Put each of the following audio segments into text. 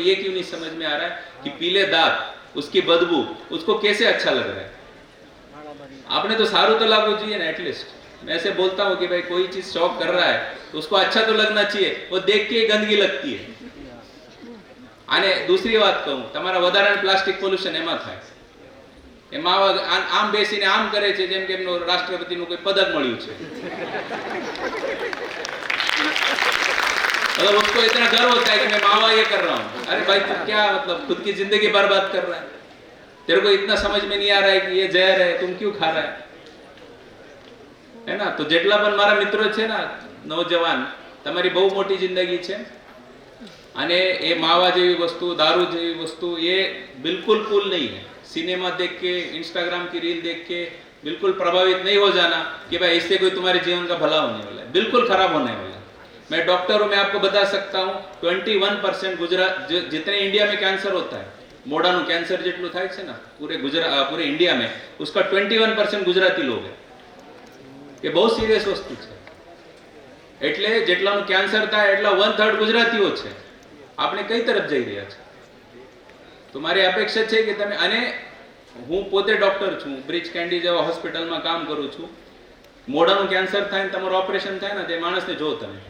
ये क्यों नहीं समझ में आ रहा है कि पीले दांत, उसकी बदबू उसको कैसे अच्छा लग रहा है? आपने तो सारू तो लागू चाहिए ना एटलीस्ट। मैं ऐसे बोलता हूँ कि भाई कोई चीज शौक कर रहा है तो उसको अच्छा तो लगना चाहिए, वो देख के गंदगी लगती है। आने दूसरी बात कहूँ, તમારા વધારાનું પ્લાસ્ટિક પોલ્યુશન એમાં થાય। એમાં આમ બેસીને આમ કરે છે જેમ કે એમનો રાષ્ટ્રપતિનું કોઈ પદક મળ્યું છે। मतलब उसको इतना गर्व होता है कि मैं मावा ये कर रहा हूँ। अरे भाई तू क्या मतलब खुद की जिंदगी बर्बाद कर रहा है? तेरे को इतना समझ में नहीं आ रहा है कि ये जहर है, तुम क्यों खा रहा है ना? तो जेटला पण मारा मित्रों છે ना नौजवान, તમારી બહુ મોટી જિંદગી છે અને એ માવા જેવી वस्तु, दारू જેવી वस्तु ये बिल्कुल कूल नहीं है। सिनेमा देख के, इंस्टाग्राम की रील देख के बिल्कुल प्रभावित नहीं हो जाना कि भाई इससे कोई तुम्हारे जीवन का भला होने वाला है, बिल्कुल खराब होने वाला है। मैं डॉक्टर हूं, मैं आपको बता सकता हूं 21% गुजरात जितने इंडिया में कैंसर होता है, मोडाનું कैंसर જેટલું થાય છે ને पूरे इंडिया में, उसका 21% गुजराती लोग है। ये बहुत सीरियस वस्तु છે। એટલે જેટલાનું કેન્સર થાય એટલા 1/3 ગુજરાતીઓ છે। આપણે કઈ તરફ જઈ રહ્યા છે? તો મારી અપેક્ષા છે કે તમે, અને હું પોતે ડોક્ટર છું, બ્રિજ કેન્ડી જેવા હોસ્પિટલમાં કામ કરું છું। મોઢાનું કેન્સર થાય ને તમારું ઓપરેશન થાય ને, તે માણસને જો તમે,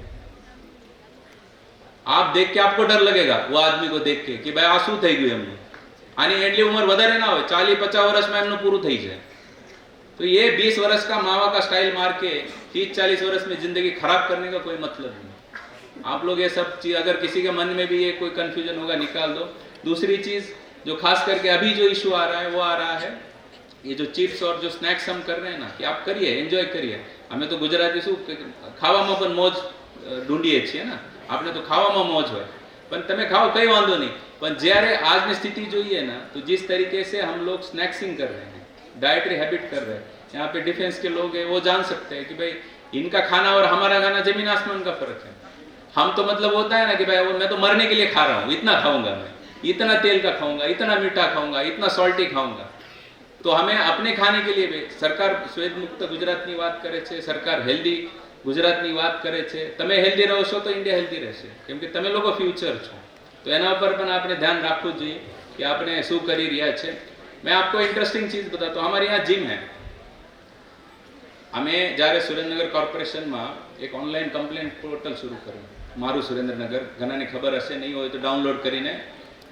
आप देख के आपको डर लगेगा वो आदमी को देख के कि भाई आ શું થઈ ગયું એમનું। આની એટલી ઉંમર વધારે ના હોય, 40-50 વર્ષમાં એમનું પૂરું થઈ જાય। तो ये 20 वर्ष का मावा का स्टाइल मार के 30-40 वर्ष में जिंदगी खराब करने का कोई मतलब नहीं। आप लोग ये सब चीज, अगर किसी के मन में भी ये कोई कंफ्यूजन होगा निकाल दो। दूसरी चीज जो खास करके अभी जो इशू आ रहा है वो आ रहा है, ये जो चिप्स और जो स्नैक्स हम कर रहे हैं ना, कि आप करिए, एंजॉय करिए। हमें तो गुजराती શું ખાવામાં પણ મોજ ઢૂંઢીએ છીએ ને, આપણે તો ખાવામાં મોજ હોય, પણ તમે ખાઓ કઈ વાંધો નહીં, પણ જ્યારે આજની સ્થિતિ જોઈએ ना, तो जिस तरीके से हम लोग स्नैक्सिंग कर रहे हैं, डाइटरी हैबिट कर रहे हैं, यहाँ पे डिफेंस के लोग हैं, वो जान सकते हैं कि भाई इनका खाना और हमारा खाना जमीन आसमान का फर्क है। हम तो मतलब होता है ना कि भाई वो मैं तो मरने के लिए खा रहा हूँ, इतना खाऊंगा मैं, इतना तेल का खाऊंगा, इतना मीठा खाऊंगा, इतना सॉल्टी खाऊंगा। तो हमें अपने खाने के लिए भी सरकार स्वेद मुक्त गुजरातनी વાત કરે છે, સરકાર હેલ્ધી ગુજરાતની વાત કરે છે। તમે હેલ્ધી રહશો તો ઇન્ડિયા હેલ્ધી રહેશે, કેમ કે તમે લોકો ફ્યુચર છો। તો એના ઉપર પણ આપણે ધ્યાન રાખવું જોઈએ કે આપણે શું કરી રહ્યા છે। मैं आपको इंटरेस्टिंग चीज बताता हूँ, हमारे यहाँ जिम है। અમે જ્યારે સુરેન્દ્રનગર કોર્પોરેશનમાં એક ઓનલાઈન કમ્પ્લેન્ટ પોર્ટલ શરૂ કર્યું, મારું સુરેન્દ્રનગર, ઘણાને ખબર હશે, નહીં હોય તો ડાઉનલોડ કરીને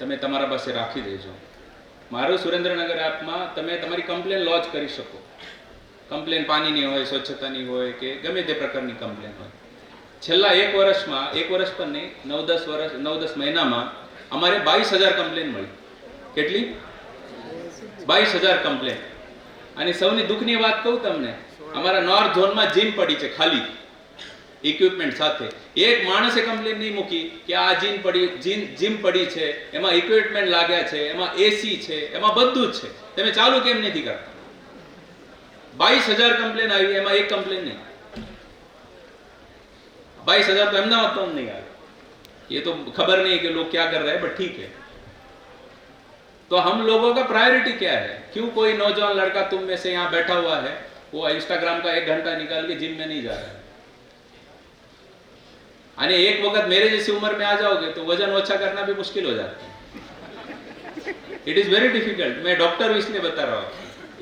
તમે તમારા પાસે રાખી દેજો। મારું સુરેન્દ્રનગર એપમાં તમે તમારી કમ્પ્લેન લોન્ચ કરી શકો। કમ્પ્લેન પાણીની હોય, સ્વચ્છતાની હોય કે ગમે તે પ્રકારની કમ્પ્લેન હોય। છેલ્લા 1 વર્ષમાં, 1 વર્ષ પણ નહીં, 9-10 મહિનામાં અમારે 22,000 કમ્પ્લેન મળી। કેટલી? 22,000 કમ્પ્લેન। અને સૌની દુઃખની વાત કહું તમને, અમારા નોર્થ ઝોનમાં જીમ પડી છે ખાલી ઇક્વિપમેન્ટ સાથે। એક માણસે કમ્પ્લેન નહીં મૂકી કે આ જીમ પડી છે, એમાં ઇક્વિપમેન્ટ લાગ્યા છે, એમાં એસી છે, એમાં બધું જ છે, તમે ચાલુ કેમ નથી કરતા? 22,000 કમ્પ્લેન આવી, એમાં એક કમ્પ્લેન નહીં। 22,000 तो अहमदाबाद तो नहीं आ रहा, ये तो खबर नहीं है कि लोग क्या कर रहे हैं, बट ठीक है। तो हम लोगों का प्रायोरिटी क्या है? क्यों कोई नौजवान लड़का तुम में से यहाँ बैठा हुआ है, वो इंस्टाग्राम का 1 घंटा निकाल के जिम में नहीं जा रहा है? अरे एक वक्त मेरे जैसी उम्र में आ जाओगे तो वजन ओछा करना भी मुश्किल हो जाता है। It is very difficult. मैं डॉक्टर हूं इसलिए बता रहा हूँ।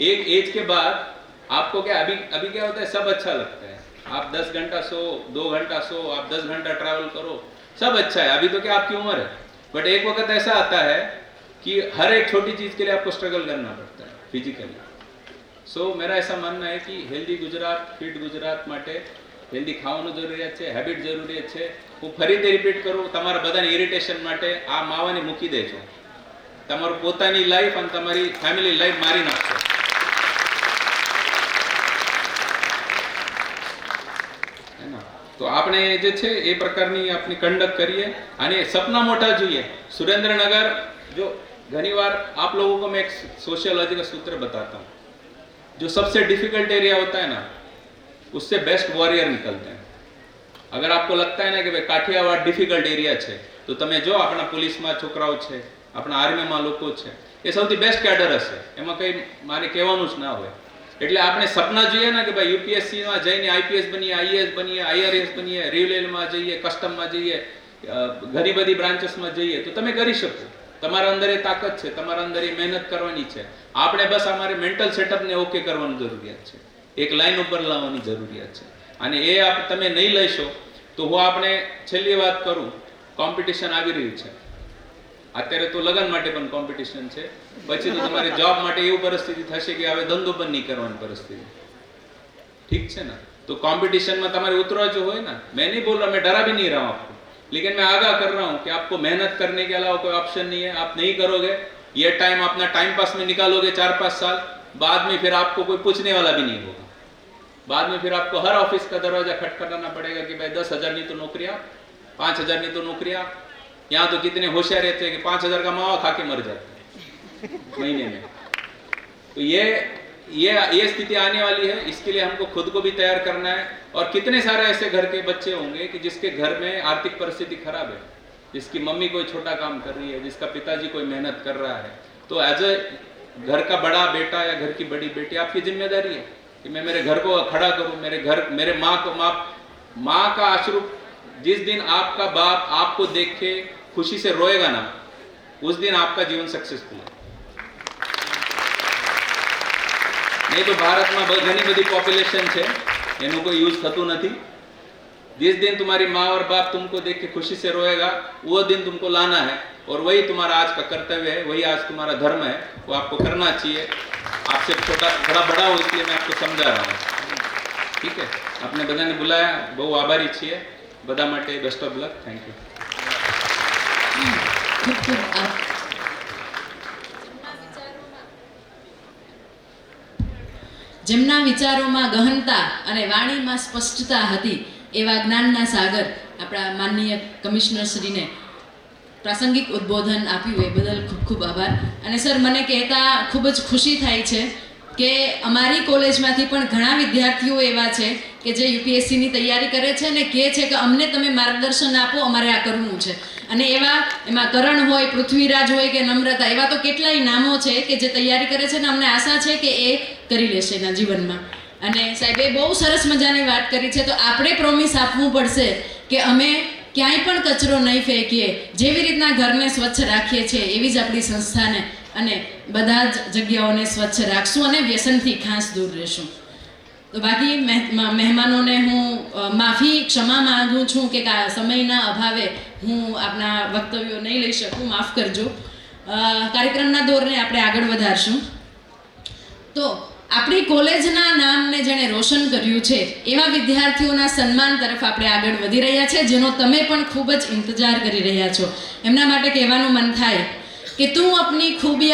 एक एज के बाद आपको क्या, अभी क्या होता है, सब अच्छा लगता है। आप 10 घंटा सो, 2 घंटा सो, आप 10 घंटा ट्रैवल करो, सब अच्छा है। अभी तो क्या आपकी उम्र है, बट एक वक्त ऐसा आता है कि हर एक छोटी चीज के लिए आपको स्ट्रगल करना पड़ता है फिजिकली। सो मेरा ऐसा मानना है कि हेल्दी गुजरात, फिट गुजरात માટે हेल्दी ખાવાનું જરૂરિયાત છે, હેબિટ જરૂરિયાત છે। હું ફરીથી રિપીટ કરું, તમારા બધાની ઇરિટેશન માટે આ માવાને મૂકી દેજો। તમારું પોતાની લાઈફ અને તમારી ફેમિલી લાઈફ મારી નાખશો। તો આપણે જે છે એ પ્રકારની આપની કંડક્ટ કરીએ અને સપના મોટા જોઈએ। સુરેન્દ્રનગર जो घनी बार आप लोगों को मैं एक सोशियोलॉजी का सूत्र बताता हूँ, जो सबसे डिफिकल्ट एरिया होता है ना, उससे बेस्ट वॉरियर निकलते हैं। अगर आपको लगता है ना कि भाई काठियावाड़ डिफिकल्ट एरिया है, तो તમે જો આપણા પોલીસમાં છોકરાઓ છે, આપણા આર્મીમાં લોકો છે, એ સૌથી બેસ્ટ કેડર હશે, એમાં કંઈ મારે કહેવાનું જ ના હોય। એટલે આપણે સપના જોઈએ ને કે ભાઈ યુપીએસસીમાં જઈને આઈપીએસ બનીએ, આઈએએસ બનીએ, આઈઆરએસ બનીએ, રેલવેમાં જઈએ, કસ્ટમમાં જઈએ, ઘણી બધી બ્રાન્ચીસમાં જઈએ તો તમે કરી શકો. તમારા અંદર એ તાકાત છે, તમારા અંદર એ મહેનત કરવાની છે. આપણે બસ અમારે મેન્ટલ સેટઅપને ઓકે કરવાની જરૂરિયાત છે, એક લાઈન ઉપર લાવવાની જરૂરિયાત છે. અને એ તમે નહીં લેશો તો હું આપણે છેલ્લી વાત કરું, કોમ્પિટિશન આવી રહ્યું છે અત્યારે. તો લગ્ન માટે પણ કોમ્પિટિશન છે, પછી તો તમારે જોબ માટે એવી પરિસ્થિતિ થશે કે હવે ધંધો પણ નહીં કરવાની પરિસ્થિતિ. ठीक है ना? तो कंपटीशन में तुम्हारे उतरा जो है ना, मैं नहीं बोल रहा, मैं डरा भी नहीं रहा हूं आपको, लेकिन मैं आगाह कर रहा हूं कि आपको मेहनत करने के अलावा कोई ऑप्शन नहीं है. आप नहीं करोगे ये टाइम अपना टाइम पास में निकालोगे 4-5 साल बाद में, फिर आपको कोई पूछने वाला भी नहीं होगा. बाद में फिर आपको हर ऑफिस का दरवाजा खटखटाना पड़ेगा कि भाई 10,000 नहीं तो नौकरियां, 5,000 नहीं तो नौकरियां. यहाँ तो कितने होशियार रहते हैं कि 5,000 का मावा खा के मर जाते हैं महीने में. तो ये स्थिति आने वाली है. इसके लिए हमको खुद को भी तैयार करना है. और कितने सारे ऐसे घर के बच्चे होंगे कि जिसके घर में आर्थिक परिस्थिति खराब है, जिसकी मम्मी कोई छोटा काम कर रही है, जिसका पिताजी कोई मेहनत कर रहा है. तो एज ए घर का बड़ा बेटा या घर की बड़ी बेटी आपकी जिम्मेदारी है कि मैं मेरे घर को खड़ा करूं. मेरे माँ का आश्रू, जिस दिन आपका बाप आपको देख के खुशी से रोएगा ना, उस दिन आपका जीवन सक्सेसफुल है. नहीं तो भारत में घनी बड़ी पॉपुलेशन है, एनो कोई यूज थतुं नहीं. जिस दिन तुम्हारी माँ और बाप तुमको देख के खुशी से रोएगा, वो दिन तुमको लाना है. और वही तुम्हारा आज का कर्तव्य है, वही आज तुम्हारा धर्म है, वो आपको करना चाहिए. आपसे थोड़ा बड़ा हो इसलिए मैं आपको समझा रहा हूँ. ठीक है? आपने बधाने बुलाया, बहुत आभारी छीए. बधा माटे best of luck. Thank you. જેમના વિચારોમાં ગહનતા અને વાણીમાં સ્પષ્ટતા હતી એવા જ્ઞાનના સાગર આપણા માનનીય કમિશનરશ્રીને પ્રાસંગિક ઉદ્બોધન આપ્યું એ બદલ ખૂબ ખૂબ આભાર. અને સર, મને કહેતા ખૂબ જ ખુશી થાય છે કે અમારી કોલેજમાંથી પણ ઘણા વિદ્યાર્થીઓ એવા છે કે જે યુપીએસસીની તૈયારી કરે છે અને કહે છે કે અમને તમે માર્ગદર્શન આપો, અમારે આ કરવું છે. અને એમાં કરણ હોય, પૃથ્વીરાજ હોય કે નમ્રતા, એવા તો કેટલાય નામો છે કે જે તૈયારી કરે છે અને અમને આશા છે કે એ કરી લેશે એના જીવનમાં. અને સાહેબે બહુ સરસ મજાની વાત કરી છે. તો આપણે પ્રોમિસ આપવું પડશે કે અમે ક્યાંય પણ કચરો નહીં ફેંકીએ. જેવી રીતના ઘરને સ્વચ્છ રાખીએ છીએ એવી જ આપણી સંસ્થાને અને બધા જ જગ્યાઓને સ્વચ્છ રાખશું અને વ્યસનથી ખાસ દૂર રહેશું. તો બાકી મહેમાનોને હું ક્ષમા માંગુ છું કે સમયના અભાવે હું આપના વક્તવ્યો નહીં લઈ શકું, માફ કરજો. કાર્યક્રમના દોરને આપણે આગળ વધારશું. તો આપણી કોલેજના નામને જેણે રોશન કર્યું છે એવા વિદ્યાર્થીઓના સન્માન તરફ આપણે આગળ વધી રહ્યા છે, જેનો તમે પણ ખૂબ જ ઇંતજાર કરી રહ્યા છો. એમના માટે કહેવાનું મન થાય कि तू अपनी खूबी